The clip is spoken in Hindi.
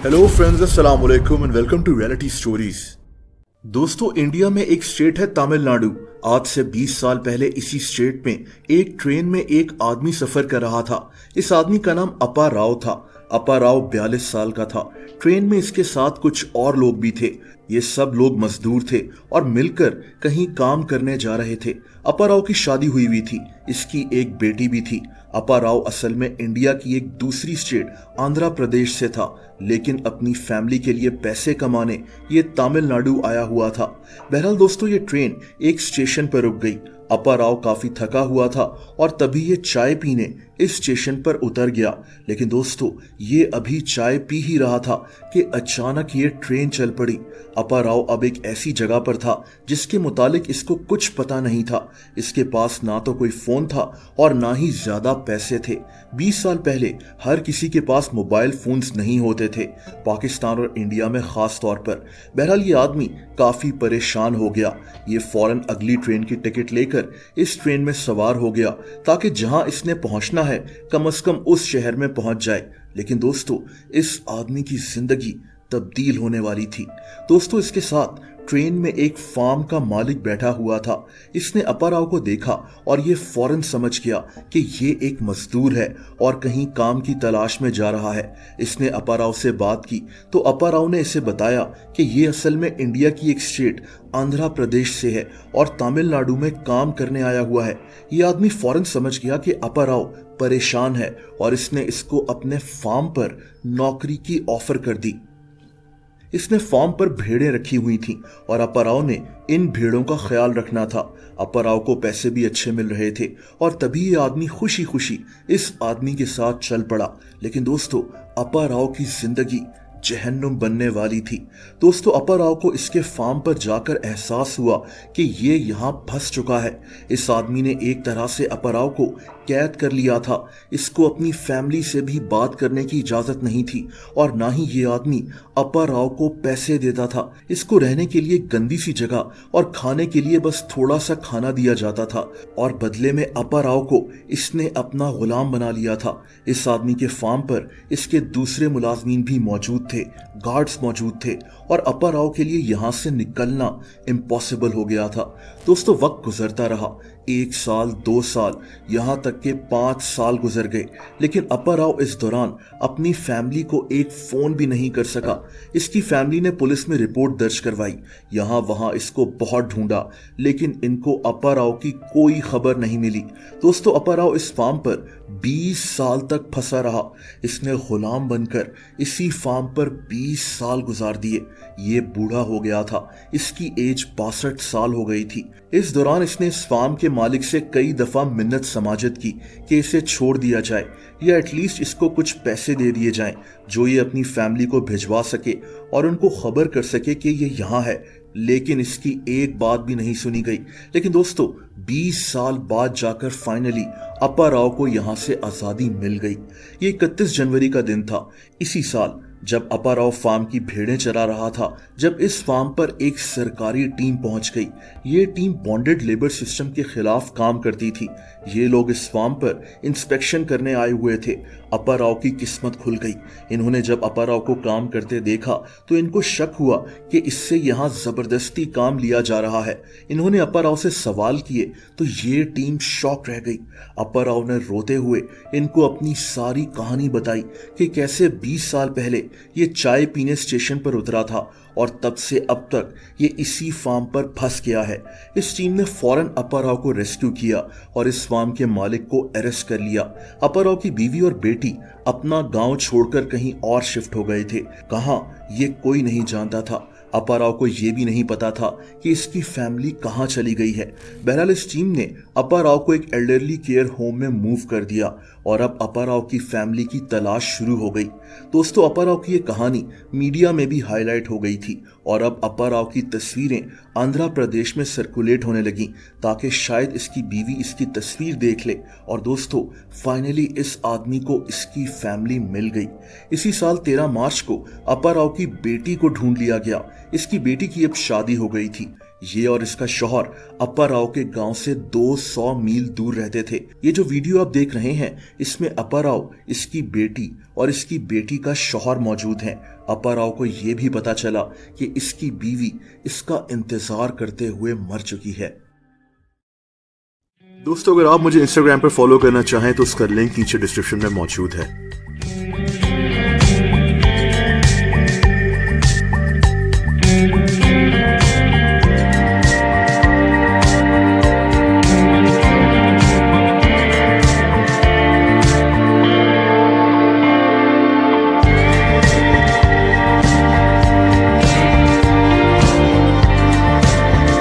हेलो फ्रेंड्स, अस्सलाम वालेकुम and welcome to reality stories. दोस्तों, इंडिया में एक स्टेट है तमिलनाडु। आज से 20 साल पहले इसी स्टेट में एक ट्रेन में एक आदमी सफर कर रहा था। इस आदमी का नाम अपा राव था। अपा राव 42 साल का था। ट्रेन में इसके साथ कुछ और लोग भी थे। ये सब लोग मजदूर थे और मिलकर कहीं काम करने जा रहे थे। अपा राव की शादी हुई थी। इसकी एक बेटी भी थी। अपा राव असल में इंडिया की एक दूसरी स्टेट आंध्र प्रदेश से था, लेकिन अपनी फैमिली के लिए पैसे कमाने ये तमिलनाडु आया हुआ था। बहरहाल दोस्तों, ये ट्रेन एक स्टेशन पर रुक गई। अपा राव काफी थका हुआ था और तभी ये चाय पीने इस स्टेशन पर उतर गया। लेकिन दोस्तों, ये अभी चाय पी ही रहा था कि अचानक ये ट्रेन चल पड़ी। अपा राव अब एक ऐसी जगह पर था जिसके मुतालिक इसको कुछ पता नहीं था। इसके पास ना तो कोई फोन था और ना ही ज्यादा पैसे थे। 20 साल पहले हर किसी के पास मोबाइल फोन्स नहीं होते थे, पाकिस्तान और इंडिया में खास तौर पर। बहरहाल ये आदमी काफी परेशान हो गया। ये फौरन अगली ट्रेन की टिकट लेकर इस ट्रेन में सवार हो गया ताकि जहां इसने पहुंचना है कम से कम उस शहर में पहुंच जाए। लेकिन दोस्तों, इस आदमी की जिंदगी तब्दील होने वाली थी। दोस्तों, इसके साथ ट्रेन में एक फार्म का मालिक बैठा हुआ था। इसने अपा राव को देखा और ये फौरन समझ गया कि ये एक मजदूर है और कहीं काम की तलाश में जा रहा है। इसने अपा राव से बात की तो अपा राव ने इसे बताया कि ये असल में इंडिया की एक स्टेट आंध्र प्रदेश से है और तमिलनाडु में काम करने आया हुआ है। ये आदमी फौरन समझ गया कि अपा राव परेशान है और इसने इसको अपने फार्म पर नौकरी की ऑफर कर दी। इसने फार्म पर भेड़ें रखी हुई थीं और अपा राव ने इन भेड़ों का ख्याल रखना था। अपा राव को पैसे भी अच्छे मिल रहे थे और तभी ये आदमी खुशी खुशी इस आदमी के साथ चल पड़ा। लेकिन दोस्तों, अपा राव की जिंदगी जहन्नुम बनने वाली थी। दोस्तों, अपा राव को इसके फार्म पर जाकर एहसास हुआ कि ये यहाँ फंस चुका है। इस आदमी ने एक तरह से अपा राव को कैद कर लिया था। इसको अपनी फैमिली से भी बात करने की इजाजत नहीं थी और ना ही ये आदमी अपा राव को पैसे देता था। इसको रहने के लिए गंदी सी जगह और खाने के लिए बस थोड़ा सा खाना दिया जाता था और बदले में अपा राव को इसने अपना गुलाम बना लिया था। इस आदमी के फार्म पर इसके दूसरे मुलाजमीन भी मौजूद थे, गार्ड्स मौजूद थे और अपा राव के लिए यहां से निकलना इम्पॉसिबल हो गया था। दोस्तों, वक्त गुजरता रहा। 1 साल, 2 साल, यहां तक के 5 साल गुजर गए, लेकिन अपा राव इस दौरान अपनी फैमिली को एक फोन भी नहीं कर सका। इसकी फैमिली ने पुलिस में रिपोर्ट दर्ज करवाई। यहां वहां इसको बहुत ढूंढा, लेकिन इनको अपा राव की कोई खबर नहीं मिली। दोस्तों, अपा राव इस फार्म पर 20 साल तक फंसा रहा। इसने गुलाम बनकर इसी फार्म पर 20 साल गुजार दिए। ये बूढ़ा हो गया था। इसकी एज 62 साल हो गई थी। इस दौरान इसने इस फार्म के मालिक से कई दफा मिन्नत समाजत की कि इसे छोड़ दिया जाए या एटलीस्ट इसको कुछ पैसे दे दिए जाएं जो ये अपनी फैमिली को भिजवा सके और उनको खबर कर सके कि ये यहाँ है। लेकिन इसकी एक बात भी नहीं सुनी गई। लेकिन दोस्तों, 20 साल बाद जाकर फाइनली अपा राव को यहां से आजादी मिल गई। ये 31 जनवरी का दिन था इसी साल, जब अपा राव फार्म की भेड़ें चरा रहा था, जब इस फार्म पर एक सरकारी टीम पहुंच गई। ये टीम बॉन्डेड लेबर सिस्टम के खिलाफ काम करती थी। ये लोग इस फार्म पर इंस्पेक्शन करने आए हुए थे। अपा राव की किस्मत खुल गई। इन्होंने जब अपा राव को काम करते देखा तो इनको शक हुआ कि इससे यहाँ जबरदस्ती काम लिया जा रहा है। इन्होंने अपा राव से सवाल किए तो ये टीम शॉक रह गई। अपा राव ने रोते हुए इनको अपनी सारी कहानी बताई कि कैसे 20 साल पहले ये चाय पीने स्टेशन पर उतरा था और तब से अब तक ये इसी फार्म पर फंस गया है। इस टीम ने फौरन अपा राव को रेस्क्यू किया और इस फार्म के मालिक को अरेस्ट कर लिया। अपा राव की बीवी और बेटी अपना गांव छोड़कर कहीं और शिफ्ट हो गए थे। कहां, ये कोई नहीं जानता था। अपा राव को यह भी नहीं पता था कि इसकी फैमिली कहां चली गई है। बहरहाल इस टीम ने अपा राव को एक एल्डरली केयर होम में मूव कर दिया और अब अपा राव की फैमिली की तलाश शुरू हो गई। दोस्तों, अपा राव की ये कहानी मीडिया में भी हाईलाइट हो गई थी और अब अपा राव की तस्वीरें आंध्र प्रदेश में सर्कुलेट होने लगी ताकि शायद इसकी बीवी इसकी तस्वीर देख ले। और दोस्तों, फाइनली इस आदमी को इसकी फैमिली मिल गई। इसी साल 13 मार्च को अपा राव की बेटी को ढूंढ लिया गया। इसकी बेटी की अब शादी हो गई थी। ये और इसका शौहर अपा राव के गांव से 200 मील दूर रहते थे। ये जो वीडियो आप देख रहे हैं, इसमें अपा राव, इसकी बेटी और इसकी बेटी का शौहर मौजूद हैं। अप्पा राव को यह भी पता चला कि इसकी बीवी इसका इंतजार करते हुए मर चुकी है। दोस्तों, अगर आप मुझे इंस्टाग्राम पर फॉलो करना चाहें तो उसका लिंक नीचे डिस्क्रिप्शन में मौजूद है।